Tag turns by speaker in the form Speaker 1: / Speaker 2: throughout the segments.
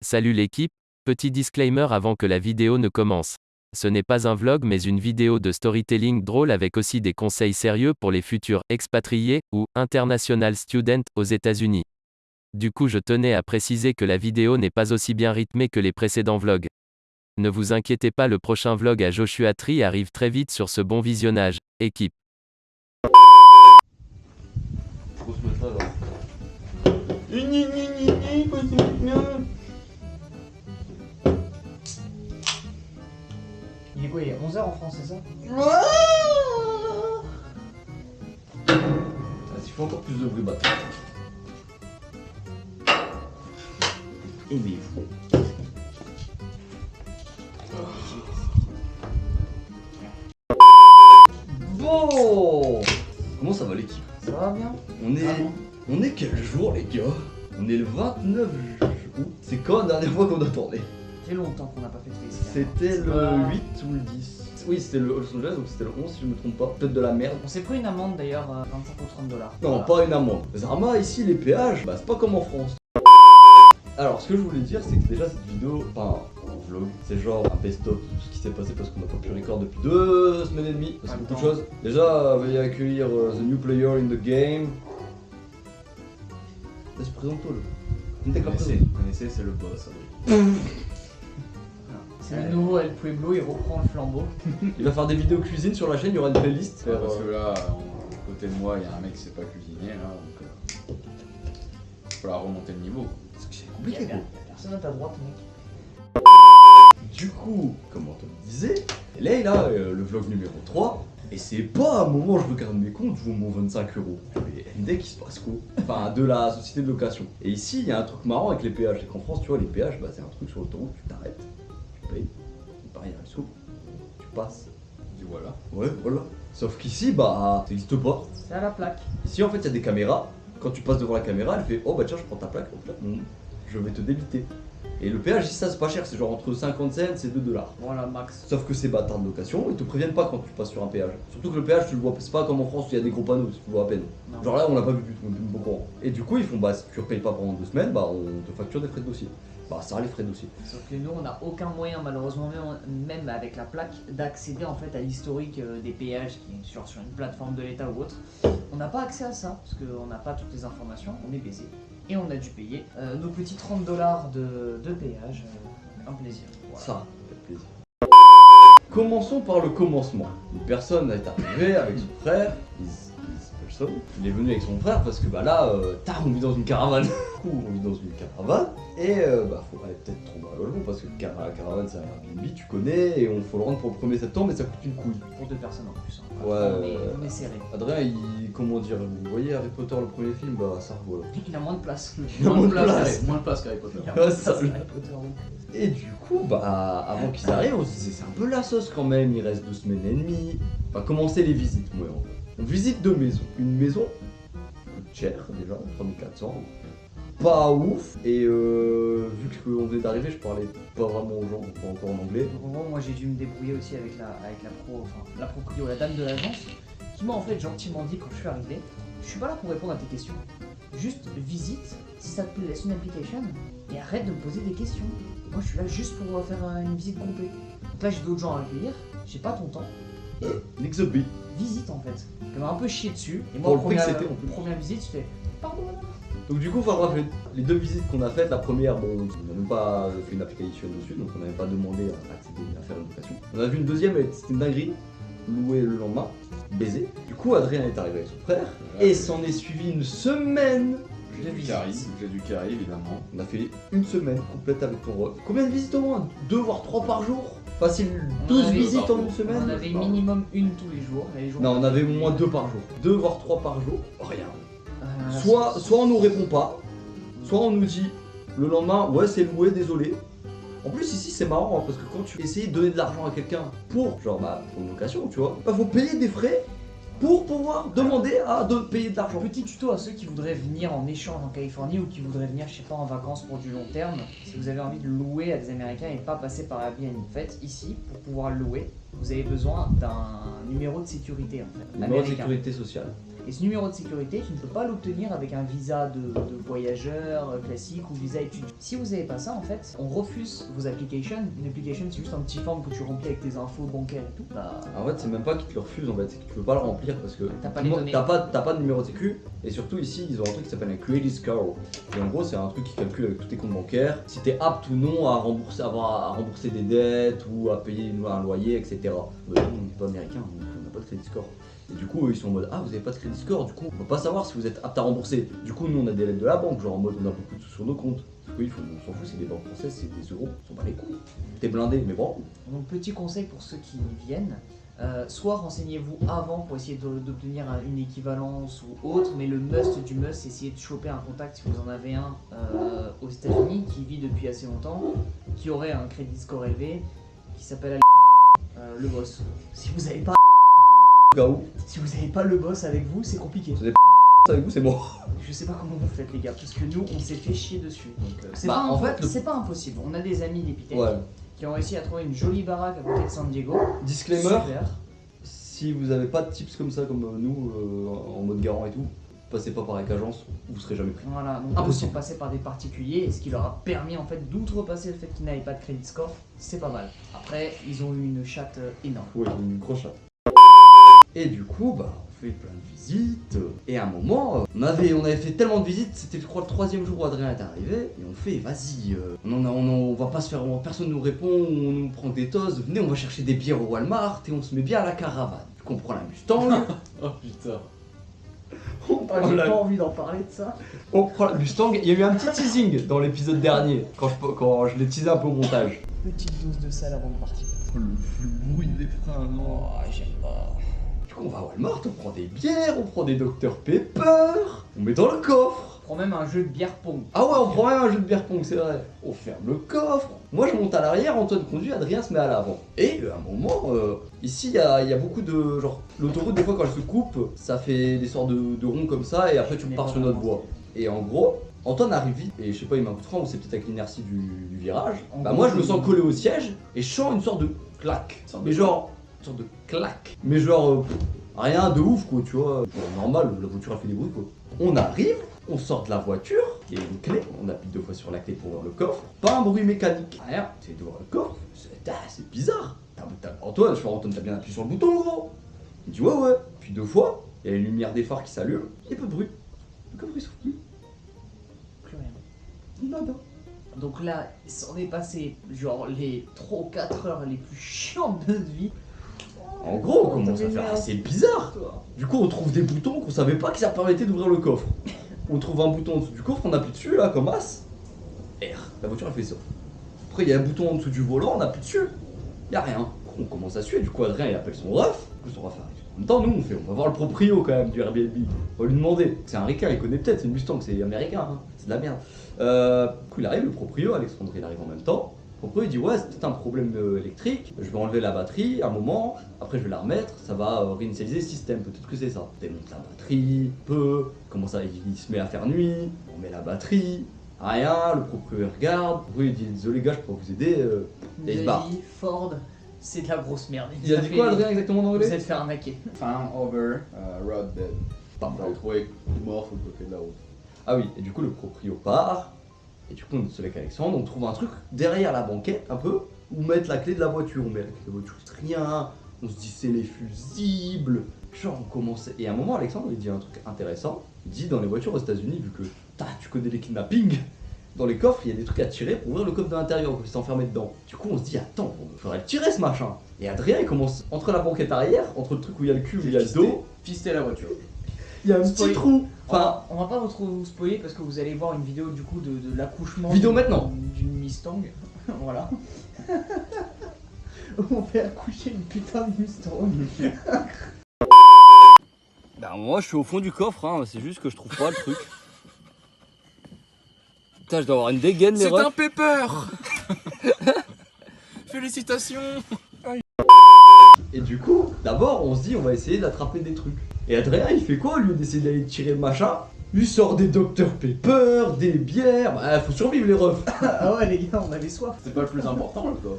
Speaker 1: Salut l'équipe, petit disclaimer avant que la vidéo ne commence. Ce n'est pas un vlog mais une vidéo de storytelling drôle avec aussi des conseils sérieux pour les futurs expatriés ou international students aux États-Unis. Du coup, je tenais à préciser que la vidéo n'est pas aussi bien rythmée que les précédents vlogs. Ne vous inquiétez pas, le prochain vlog à Joshua Tree arrive très vite sur ce bon visionnage, équipe.
Speaker 2: Faut se mettre là.
Speaker 3: Il est quoi? Il est 11h en France, c'est ça?
Speaker 2: Vas-y, fais encore plus de bruit, bâtard. Et mais fou. Bon, comment ça va l'équipe?
Speaker 3: Ça va bien?
Speaker 2: On est quel jour les gars? On est le 29 août. C'est quand la dernière fois qu'on a tourné?
Speaker 3: Ça fait longtemps qu'on n'a pas fait de face.
Speaker 2: C'était le 8 ou le 10? Oui, c'était le Los Angeles, donc c'était le 11 si je me trompe pas. Peut-être de la merde.
Speaker 3: On s'est pris une amende d'ailleurs, 25 ou 30 $.
Speaker 2: Non, pas une amende. Zarma, ici, les péages, bah c'est pas comme en France. Alors, ce que je voulais dire, c'est que déjà cette vidéo, enfin, un vlog, c'est genre un best-of de tout ce qui s'est passé parce qu'on n'a pas pu record depuis 2 semaines et demie. Parce que beaucoup de choses. Déjà, veuillez accueillir the new player in the game. Vas-y, présente-toi là.
Speaker 4: Vous connaissez, c'est le boss.
Speaker 3: C'est le nouveau El Pueblo, il reprend le flambeau.
Speaker 2: Il va faire des vidéos cuisine sur la chaîne, il y aura une playlist.
Speaker 4: Parce que là, à côté de moi, il y a un mec qui sait pas cuisiner, là, donc il va falloir remonter le niveau.
Speaker 2: Parce que c'est
Speaker 3: Il y
Speaker 2: compliqué
Speaker 3: a
Speaker 2: quoi.
Speaker 3: personne à ta droite, mec.
Speaker 2: Du coup, comme Antoine disait, là, le vlog numéro 3, et c'est pas un moment où je regarde mes comptes, je vois mon 25 €. Mais MD qui se passe quoi? Enfin, de la société de location. Et ici, il y a un truc marrant avec les péages, c'est qu'en France, tu vois, les péages, bah, c'est un truc sur l'autoroute, tu t'arrêtes, tu payes, pareil, il y a un sou, tu passes.
Speaker 4: Je dis voilà.
Speaker 2: Ouais, voilà. Sauf qu'ici, bah, ça n'existe pas.
Speaker 3: C'est à la plaque.
Speaker 2: Ici, en fait, il y a des caméras. Quand tu passes devant la caméra, elle fait oh bah tiens, je prends ta plaque, hop là, je vais te débiter. Et le péage, ici, ça c'est pas cher, c'est genre entre 50 cents et 2 $.
Speaker 3: Voilà, max.
Speaker 2: Sauf que ces bâtards de location, ils te préviennent pas quand tu passes sur un péage. Surtout que le péage, tu le vois, c'est pas comme en France où il y a des gros panneaux, tu le vois à peine.
Speaker 3: Non.
Speaker 2: Genre là, on l'a pas vu du tout, on est même pas au courant. Et du coup, ils font bah si tu repayes pas pendant 2 semaines, bah on te facture des frais de dossier. Bah ça, les frais de dossier.
Speaker 3: Sauf que nous, on n'a aucun moyen, malheureusement, même avec la plaque, d'accéder en fait à l'historique des péages qui est sur une plateforme de l'État ou autre. On n'a pas accès à ça, parce qu'on n'a pas toutes les informations, on est baisé. Et on a dû payer nos petits 30 $ de péage. Un plaisir. Voilà.
Speaker 2: Ça fait plaisir. Commençons par le commencement. Une personne est arrivée avec son frère, il est venu avec son frère parce que bah là, on vit dans une caravane. Du coup, on vit dans une caravane et bah faut aller peut-être trouver un logement parce que la caravane c'est un Airbnb, tu connais, et on faut le rendre pour le 1er septembre, mais ça coûte une couille.
Speaker 3: Pour 2 personnes en plus. Hein.
Speaker 2: Ouais.
Speaker 3: On est serré.
Speaker 2: Adrien, comment dire, vous voyez Harry Potter le premier film, bah ça voilà.
Speaker 3: Il a moins de place.
Speaker 2: Il a moins de place.
Speaker 4: Moins de place qu'Harry Potter.
Speaker 3: Il a moins de
Speaker 2: Ouais, ça,
Speaker 3: place,
Speaker 2: oui.
Speaker 3: Harry Potter, oui.
Speaker 2: Et du coup, bah avant qu'ils arrivent, on se disait c'est un peu la sauce quand même, il reste 2 semaines et demie. On va commencer les visites, moi en fait. On visite 2 maisons. Une maison coûte cher déjà, 3400. Pas ouf, et vu qu'on venait d'arriver, je parlais pas vraiment aux gens, pas encore en anglais.
Speaker 3: Donc en gros, moi j'ai dû me débrouiller aussi avec la proprio, la dame de l'agence, qui m'a en fait gentiment dit quand je suis arrivé, je suis pas là pour répondre à tes questions. Juste visite, si ça te plaît, laisse une application et arrête de me poser des questions. Moi je suis là juste pour faire une visite complète. Donc là j'ai d'autres gens à accueillir, j'ai pas ton temps.
Speaker 2: Nick the Bee.
Speaker 3: Visite en fait. Elle m'a un peu chié dessus. Et
Speaker 2: Pour
Speaker 3: moi,
Speaker 2: le prix que c'était, en plus.
Speaker 3: première visite, je fais pardon madame.
Speaker 2: Donc du coup, enfin bref, les 2 visites qu'on a faites, la première, bon, on n'a même pas fait une application dessus, donc on n'avait pas demandé à accéder à faire une location. On a vu une deuxième, c'était une dinguerie, louée le lendemain, baiser. Du coup, Adrien est arrivé avec son frère, et s'en est suivi une semaine.
Speaker 4: J'ai du carry, évidemment.
Speaker 2: On a fait une semaine complète avec ton rock. Combien de visites au moins 2 voire 3 par jour? Facile,
Speaker 3: On
Speaker 2: 12
Speaker 3: avait-
Speaker 2: visites en une
Speaker 3: On
Speaker 2: semaine?
Speaker 3: avait minimum une tous les jours. Et les jours
Speaker 2: Non, on avait au moins 2 par jour. 2 voire 3 par jour, rien.
Speaker 3: Euh,
Speaker 2: Soit on nous répond pas, soit on nous dit le lendemain, ouais c'est loué, désolé. En plus ici c'est marrant hein, parce que quand tu essayes de donner de l'argent à quelqu'un pour, genre bah pour une location, tu vois, bah faut payer des frais pour pouvoir demander à payer de l'argent.
Speaker 3: Petit tuto à ceux qui voudraient venir en échange en Californie ou qui voudraient venir, je sais pas, en vacances pour du long terme. Si vous avez envie de louer à des Américains et pas passer par Airbnb, faites ici pour pouvoir louer. vous avez besoin d'un numéro de sécurité en fait,
Speaker 2: Numéro de
Speaker 3: américain.
Speaker 2: sécurité sociale.
Speaker 3: Et ce numéro de sécurité, tu ne peux pas l'obtenir avec un visa de voyageur classique ou visa étudiant. Si vous n'avez pas ça, en fait, on refuse vos applications. Une application, c'est juste un petit forme que tu remplis avec tes infos bancaires et tout. Bah,
Speaker 2: En fait, c'est même pas qu'ils te le refusent, en fait, c'est que tu peux pas le remplir parce que
Speaker 3: T'as pas les données.
Speaker 2: t'as pas de numéro de sécu. Et surtout ici, ils ont un truc qui s'appelle un credit score. Et en gros, c'est un truc qui calcule avec tous tes comptes bancaires si t'es apte ou non à rembourser, à rembourser des dettes ou à payer un loyer, etc. Mais nous, on n'est pas américain, donc on n'a pas de credit score. Et du coup, ils sont en mode ah, vous avez pas de crédit score, du coup, on peut pas savoir si vous êtes apte à rembourser. Du coup, nous, on a des lettres de la banque, genre en mode on a beaucoup de sous sur nos comptes. Oui, on s'en fout, c'est des banques françaises, c'est des euros, on s'en bat les couilles. T'es blindé, mais bon.
Speaker 3: donc petit conseil pour ceux qui viennent, soit renseignez-vous avant pour essayer d'obtenir une équivalence ou autre, mais le must du must, c'est essayer de choper un contact si vous en avez un aux États-Unis qui vit depuis assez longtemps, qui aurait un crédit score élevé, qui s'appelle le boss. Si vous n'avez pas
Speaker 2: Gaou,
Speaker 3: Si vous n'avez pas le boss avec vous, c'est compliqué.
Speaker 2: avec vous, c'est mort.
Speaker 3: Je sais pas comment vous faites les gars, parce que nous on s'est fait chier dessus. Donc, c'est
Speaker 2: Bah,
Speaker 3: pas,
Speaker 2: en fait, le-
Speaker 3: c'est pas impossible. On a des amis d'Epitech
Speaker 2: Ouais.
Speaker 3: qui ont réussi à trouver une jolie baraque à côté de San Diego.
Speaker 2: Disclaimer.
Speaker 3: Super.
Speaker 2: Si vous avez pas de tips comme ça, comme nous, en mode garant et tout, passez pas par avec agence, vous serez jamais pris.
Speaker 3: Voilà, donc eux sont
Speaker 2: Impossible.
Speaker 3: passés par des particuliers, et ce qui leur a permis en fait d'outrepasser le fait qu'ils n'avaient pas de credit score, c'est pas mal. Après, ils ont eu une chatte énorme.
Speaker 2: Oui, une grosse chatte. Et du coup, bah, on fait plein de visites. Et à un moment, on avait fait tellement de visites, c'était je crois le 3e jour où Adrien est arrivé. Et on fait, vas-y, on va pas se faire, personne nous répond, on nous prend des tosses. Venez, on va chercher des bières au Walmart et on se met bien à la caravane. Du coup, on prend la Mustang.
Speaker 4: Oh putain.
Speaker 2: on, prend
Speaker 3: J'ai
Speaker 2: la,
Speaker 3: pas envie d'en parler de ça.
Speaker 2: on prend la Mustang. Il y a eu un petit teasing dans l'épisode dernier, quand je l'ai teasé un peu au montage.
Speaker 3: Petite dose de sel avant de partir.
Speaker 2: Le bruit des freins, non.
Speaker 3: Oh, j'aime pas.
Speaker 2: Du coup, on va à Walmart, on prend des bières, on prend des Dr Pepper, on met dans le coffre.
Speaker 3: On prend même un jeu de bière pong.
Speaker 2: Ah ouais, on prend même un jeu de bière pong, c'est vrai. On ferme le coffre. Moi, je monte à l'arrière, Antoine conduit, Adrien se met à l'avant. Et à un moment, ici, il y a beaucoup de... Genre, l'autoroute, des fois, quand elle se coupe, ça fait des sortes de ronds comme ça, et après, tu
Speaker 3: Mais
Speaker 2: repars
Speaker 3: pas
Speaker 2: sur notre
Speaker 3: vraiment.
Speaker 2: voie. Et en gros, Antoine arrive vite, et je sais pas, il m'a un coup de frein, ou c'est peut-être avec l'inertie du virage.
Speaker 3: En
Speaker 2: Bah
Speaker 3: gros,
Speaker 2: moi, je me sens collé au siège, et je sens une sorte de claque. Mais genre, une sorte de claque. Mais genre, rien de ouf, quoi, tu vois. Genre, normal, la voiture a fait des bruits, quoi. On arrive, on sort de la voiture, il y a une clé, on appuie 2 fois sur la clé pour ouvrir le coffre. Pas un bruit mécanique, rien. C'est d'ouvrir le coffre, c'est bizarre. Antoine, je fais Antoine, t'as bien appuyé sur le bouton, gros. Il dit ouais. Puis 2 fois, il y a les lumières des phares qui s'allument, et peu de bruit. Le coffre il s'ouvre plus.
Speaker 3: Plus rien.
Speaker 2: Nada.
Speaker 3: Donc là, il s'en est passé genre les 3 ou 4 heures les plus chiantes de notre vie.
Speaker 2: En gros, on
Speaker 3: Oh,
Speaker 2: commence
Speaker 3: t'as
Speaker 2: à faire
Speaker 3: m'énerves.
Speaker 2: assez bizarre. Du coup, on trouve des boutons qu'on savait pas que ça permettait d'ouvrir le coffre. On trouve un bouton en dessous du coffre, on appuie dessus là, comme as. R. La voiture elle fait ça. Après, il y a un bouton en dessous du volant, on appuie dessus. Il y a rien. On commence à suer, du coup, Adrien il appelle son ref. Du coup, son ref arrive. En même temps, nous on va voir le proprio quand même du Airbnb. On va lui demander. C'est un ricain, il connaît peut-être, c'est une Mustang, c'est américain, hein. C'est de la merde. Du coup, il arrive, le proprio, Alexandre il arrive en même temps. Le proprio il dit ouais, c'est peut-être un problème électrique, je vais enlever la batterie un moment, après je vais la remettre, ça va réinitialiser le système, peut-être que c'est ça. On démonte la batterie, comment ça, il se met à faire nuit, on met la batterie, rien, le proprio il regarde, il dit désolé gars, je peux pas vous aider,
Speaker 3: Il
Speaker 2: et il se
Speaker 3: nous
Speaker 2: barre.
Speaker 3: a dit Ford, c'est de la grosse merde.
Speaker 2: Il a dit quoi Adrien exactement en
Speaker 3: Vous
Speaker 2: anglais
Speaker 3: êtes fait arnaquer.
Speaker 4: Found over, road dead.
Speaker 2: Pas
Speaker 4: On l'a trouvé mort sur le côté de la route.
Speaker 2: Ah oui, et du coup le proprio part, et du coup on est seul avec Alexandre, on trouve un truc derrière la banquette un peu, où mettre la clé de la voiture, on met la clé de la voiture, c'est rien, on se dit c'est les fusibles, genre on commence, et à un moment Alexandre il dit un truc intéressant, il dit dans les voitures aux États-Unis vu que tu connais les kidnappings, dans les coffres il y a des trucs à tirer pour ouvrir le coffre de l'intérieur, pour s'enfermer dedans. Du coup on se dit attends, il faudrait le tirer ce machin. Et Adrien il commence entre la banquette arrière, entre le truc où il y a le cul, où il y a le dos,
Speaker 4: Fister la voiture.
Speaker 2: il y a un petit
Speaker 3: Spoil.
Speaker 2: trou. Enfin,
Speaker 3: On va pas vous spoiler parce que vous allez voir une vidéo du coup de l'accouchement.
Speaker 2: Vidéo maintenant.
Speaker 3: D'une Mustang. Voilà. On fait accoucher une putain de Mustang.
Speaker 2: bah moi je suis au fond du coffre, hein. C'est juste que je trouve pas le truc. Putain, je dois avoir une dégaine les
Speaker 4: C'est
Speaker 2: refs.
Speaker 4: un pepper. Félicitations.
Speaker 2: Et du coup, d'abord on se dit on va essayer d'attraper des trucs. Et Adrien il fait quoi au lieu d'essayer d'aller tirer le machin? Il sort des Dr Pepper, des bières, bah faut survivre les refs.
Speaker 3: Ah ouais, les gars, on avait soif.
Speaker 4: C'est pas le plus important, quoi.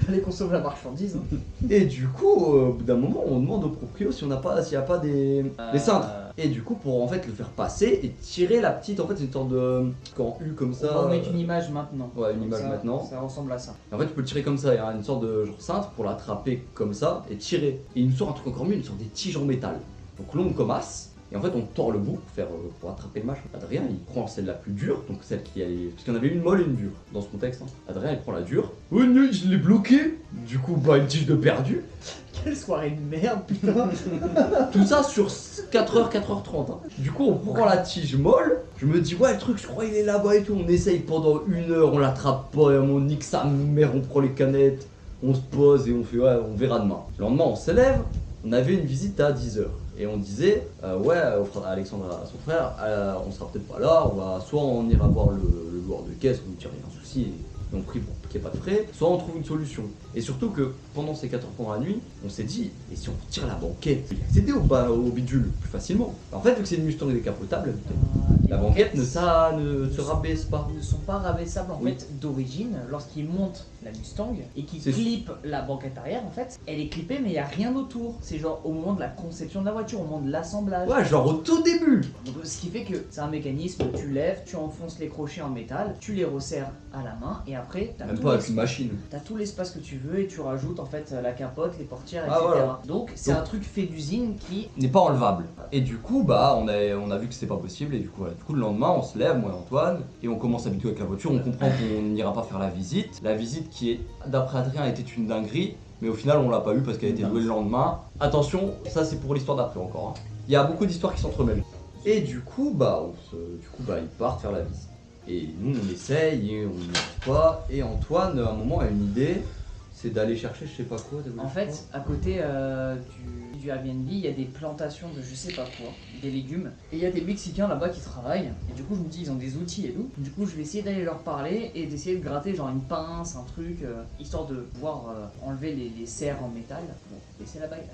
Speaker 3: Fallait qu'on sauve la marchandise. Hein.
Speaker 2: Et du coup, au bout d'un moment, on demande au proprio s'il n'y a pas des cintres. Et du coup, pour en fait le faire passer et tirer la petite, en fait, c'est une sorte de. Quand U comme ça.
Speaker 3: On va remettre une image maintenant.
Speaker 2: Ouais, une
Speaker 3: Comme
Speaker 2: image
Speaker 3: ça,
Speaker 2: maintenant.
Speaker 3: Ça ressemble à ça.
Speaker 2: Et en fait, tu peux le tirer comme ça, il y a une sorte de genre cintre pour l'attraper comme ça et tirer. Et il nous sort un truc encore mieux, une sorte des tiges en métal. Donc là, on commence. Et en fait, on tord le bout pour attraper le match. Adrien, il prend celle la plus dure, donc celle qui est. Parce qu'il y en avait une molle et une dure dans ce contexte. Hein. Adrien, il prend la dure. Oh non, je l'ai bloqué. Du coup, bah, une tige de perdu.
Speaker 3: Quelle soirée de merde, putain.
Speaker 2: Tout ça sur 4h, 4h30. Hein. Du coup, on prend la tige molle. Je me dis, ouais, le truc, je crois, il est là-bas et tout. On essaye pendant 1 heure, on l'attrape pas. Et on nique sa mère, on prend les canettes. On se pose et on fait, ouais, on verra demain. Le lendemain, on s'élève. On avait une visite à 10h. Et on disait, ouais, à Alexandre, à son frère, on sera peut-être pas là, soit on ira voir le loueur de caisse, on ne tire rien un souci, et on prie pour qu'il n'y ait pas de frais, soit on trouve une solution. Et surtout que pendant ces 4 heures pendant la nuit, on s'est dit, et si on tire la banquette, il accéder au bidule plus facilement. En fait, vu que c'est une Mustang décapotable, la banquette ne se rabaisse pas.
Speaker 3: Ils ne sont pas rabaissables en
Speaker 2: Oui.
Speaker 3: fait d'origine. Lorsqu'ils montent la Mustang et qu'ils
Speaker 2: C'est-
Speaker 3: clippent la banquette arrière, en fait, elle est clippée mais il n'y a rien autour. C'est genre au moment de la conception de la voiture, au moment de l'assemblage.
Speaker 2: Ouais, genre au tout début.
Speaker 3: Donc, ce qui fait que c'est un mécanisme, tu lèves, tu enfonces les crochets en métal, tu les resserres à la main et après t'as
Speaker 2: Même
Speaker 3: tout
Speaker 2: pas avec
Speaker 3: l'espace-
Speaker 2: une machine.
Speaker 3: T'as tout l'espace que tu veux et tu rajoutes en fait la capote, les portières,
Speaker 2: Ah,
Speaker 3: etc.
Speaker 2: voilà.
Speaker 3: Donc c'est
Speaker 2: Donc-
Speaker 3: un truc fait d'usine qui.
Speaker 2: N'est pas enlevable. Et du coup, bah, on a vu que c'était pas possible. Et du coup, voilà. Du coup, le lendemain, on se lève, moi et Antoine, et on commence à habituer avec la voiture. On comprend qu'on n'ira pas faire la visite. La visite qui est, d'après Adrien, était une dinguerie. Mais au final, on l'a pas eu parce qu'elle a été louée le lendemain. Attention, ça c'est pour l'histoire d'après encore. Hein. Il y a beaucoup d'histoires qui s'entremêlent. Et du coup, bah, ils partent faire la visite. Et nous, on essaye et on n'y arrive pas. Et Antoine, à un moment, a une idée. C'est d'aller chercher, je sais pas quoi.
Speaker 3: En fait, à côté du Airbnb, il y a des plantations de je sais pas quoi, des légumes. Et il y a des Mexicains là-bas qui travaillent. Et du coup, je me dis, ils ont des outils et tout. Du coup, je vais essayer d'aller leur parler et d'essayer de gratter genre une pince, un truc, histoire de pouvoir enlever les serres en métal. Bon, laissez la baguette.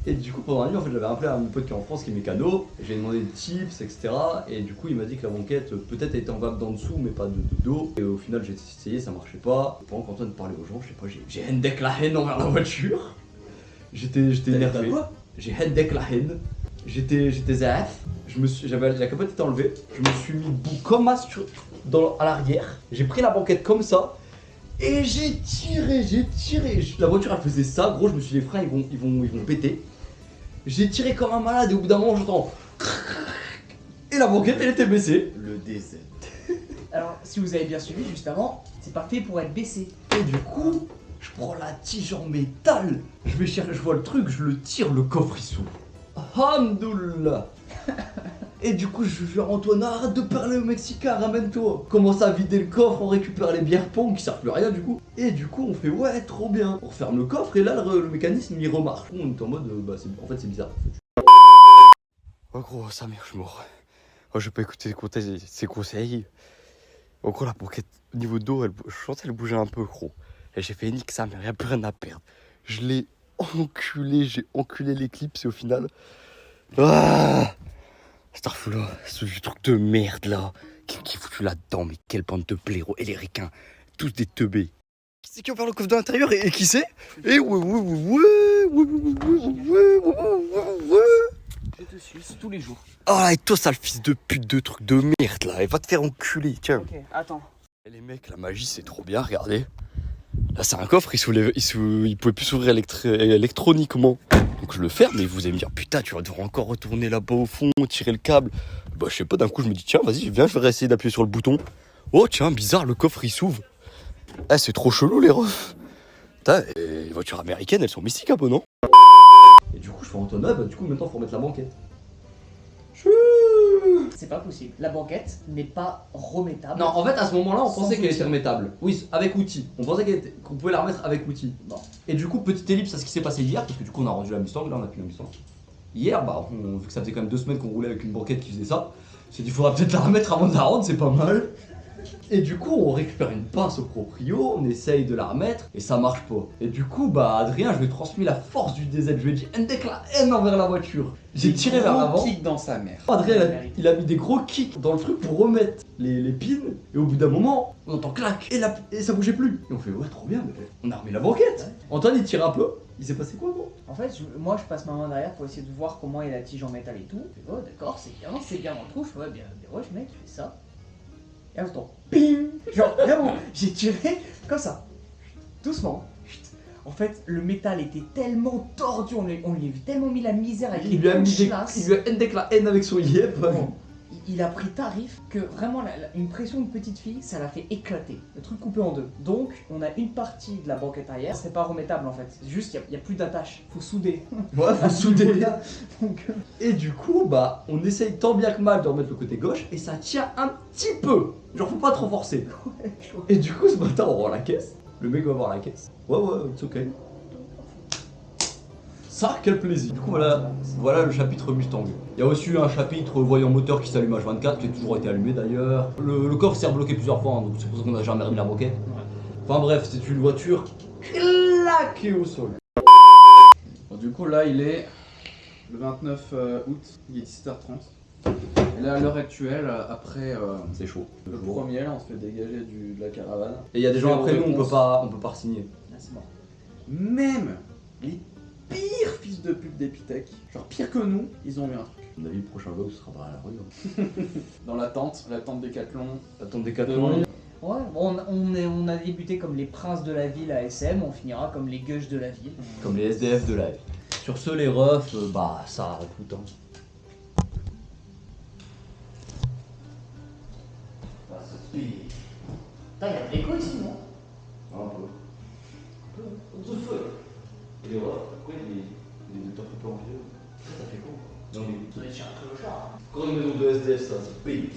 Speaker 2: Et du coup, pendant la nuit, en fait, j'avais appelé un pote qui est en France, qui est mécano, et j'ai demandé des tips, etc. Et du coup, il m'a dit que la banquette, peut-être, était enlevable d'en dessous, mais pas de dos. Et au final, j'ai essayé, ça marchait pas. Pendant qu'Antoine parlait aux gens, je sais pas, j'ai hendek la haine envers la voiture. J'étais énervé.
Speaker 4: quoi?
Speaker 2: J'ai hendek la haine. J'étais zaf. La capote était enlevée. Je me suis mis debout comme à l'arrière. J'ai pris la banquette comme ça. Et j'ai tiré. La voiture elle faisait ça, gros, je me suis dit les freins ils vont péter. J'ai tiré comme un malade et au bout d'un moment j'entends. Et la banquette elle était baissée.
Speaker 4: Le DZ.
Speaker 3: Alors, si vous avez bien suivi juste avant, c'est parfait pour être baissé.
Speaker 2: Et du coup, je prends la tige en métal. Je vais chercher, je vois le truc, je le tire, le coffre il s'ouvre. Alhamdoulilah. Et du coup, je vais à Antoine, arrête de parler au Mexicain, ramène-toi. Commence à vider le coffre, on récupère les bières pong qui servent plus à rien du coup. Et du coup, on fait ouais, trop bien. On referme le coffre et là, le mécanisme il remarche. On est en mode, en fait, c'est bizarre.
Speaker 5: Oh gros, sa mère, je suis mort. Oh, je vais pas écouter ses conseils. Oh gros, la banquette, niveau dos, je sentais qu'elle bougeait un peu, gros. Et j'ai fait nique sa mère, y'a plus rien à perdre. Je l'ai enculé, j'ai enculé l'éclipse et au final. Ah Starfula, ce truc de merde là. Qui foutu là-dedans, mais quelle bande de blaireaux. Et les requins, tous des teubés. Qui c'est qui a ouvert le coffre de l'intérieur et qui c'est? Et ouais.
Speaker 3: Je te suis tous les jours.
Speaker 5: Ah, et toi, sale fils de pute de truc de merde là, et va te faire enculer, tiens.
Speaker 3: Ok, attends.
Speaker 5: Et les mecs, la magie c'est trop bien, regardez. Là, c'est un coffre, il pouvait plus s'ouvrir électroniquement. Donc je le ferme, mais vous allez me dire, putain, tu vas devoir encore retourner là-bas au fond, tirer le câble. Bah, je sais pas, d'un coup, je me dis, tiens, vas-y, viens, je vais essayer d'appuyer sur le bouton. Oh, tiens, bizarre, le coffre il s'ouvre. Ah, c'est trop chelou, les refs. Putain, les voitures américaines, elles sont mystiques un peu, non?
Speaker 2: Et du coup, je fais Antoine, du coup, maintenant, faut remettre la banquette.
Speaker 3: C'est pas possible. La banquette n'est pas remettable.
Speaker 2: Non, en fait, à ce moment-là, on
Speaker 3: Sans
Speaker 2: pensait qu'elle
Speaker 3: outil.
Speaker 2: était remettable. Oui, avec outil. On pensait qu'on pouvait la remettre avec outil.
Speaker 3: Bon.
Speaker 2: Et du coup, petite ellipse à ce qui s'est passé hier, parce que du coup, on a rendu la Mustang, là, on a plus la Mustang. Hier, vu que ça faisait quand même 2 semaines qu'on roulait avec une banquette qui faisait ça, on s'est dit, faudra peut-être la remettre avant de la rendre, c'est pas mal. Et du coup, on récupère une pince au proprio, on essaye de la remettre et ça marche pas. Et du coup, bah Adrien, je lui ai transmis la force du DZ. Je lui ai dit Ndek la haine envers la voiture. J'ai tiré vers l'avant.
Speaker 4: Kick dans sa mère.
Speaker 2: Adrien, il a mis des gros kicks dans le truc pour remettre les pins. Et au bout d'un moment, on entend clac et ça bougeait plus. Et on fait ouais, trop bien, mais on a remis la banquette. Antoine, il tire un peu. Il s'est passé quoi, gros?
Speaker 3: En fait, moi je passe ma main derrière pour essayer de voir comment est la tige en métal et tout. Je fais, oh d'accord, c'est bien dans le trou. Je fais, ouais, bien wesh mec, tu fais ça. Et à l'instant, ping. Genre vraiment, j'ai tiré comme ça. Doucement. En fait, le métal était tellement tordu, on lui a tellement mis la misère avec les
Speaker 2: Il lui a mis
Speaker 3: punchlass.
Speaker 2: il lui a Ndek la haine avec son yep.
Speaker 3: Bon, il a pris tarif que vraiment une pression de petite fille, ça l'a fait éclater. Le truc coupé en deux. Donc, on a une partie de la banquette arrière, c'est pas remettable en fait. C'est juste, il y a plus d'attache. Faut souder.
Speaker 2: Ouais, faut souder.
Speaker 3: Donc,
Speaker 2: Et du coup, bah, on essaye tant bien que mal de remettre le côté gauche et ça tient un petit peu. Genre, faut pas trop forcer. Et du coup, ce matin, on rend la caisse. Le mec va voir la caisse. Ouais, it's ok. Ça, quel plaisir. Du coup, voilà le chapitre Mustang. Il y a aussi eu un chapitre voyant moteur qui s'allume H24, qui a toujours été allumé d'ailleurs. Le coffre s'est rebloqué plusieurs fois, hein, donc c'est pour ça qu'on a jamais remis la banquette. Enfin bref, c'est une voiture claquée au sol.
Speaker 4: Bon, du coup, là, il est le 29 août, il est 17h30. Et là, à l'heure actuelle, après
Speaker 2: C'est chaud.
Speaker 4: le premier, là, on se fait dégager de la caravane.
Speaker 2: Et il y a des gens après nous, on
Speaker 4: réponse.
Speaker 2: peut pas signer.
Speaker 3: là c'est mort.
Speaker 4: Même les pires fils de pute d'Epitech, genre pire que nous, ils ont eu un truc.
Speaker 2: À mon avis, le prochain vlog ce sera pas à la rue.
Speaker 4: Dans la tente Décathlon.
Speaker 2: Attends, Décathlon.
Speaker 3: Ouais, bon, on a débuté comme les princes de la ville à SM, on finira comme les gueuches de la ville.
Speaker 2: Comme les SDF de live. Sur ce, les refs, bah ça coûte. Hein. Bah, ça se paye.
Speaker 3: Putain, il y a de l'écho ici, non?
Speaker 2: Un peu. What the fuck? Et les refs, pourquoi il est top un peu en vieux? Ça fait con.
Speaker 3: Ça doit être chez un clochard.
Speaker 2: Encore une maison de SDF, ça se paye.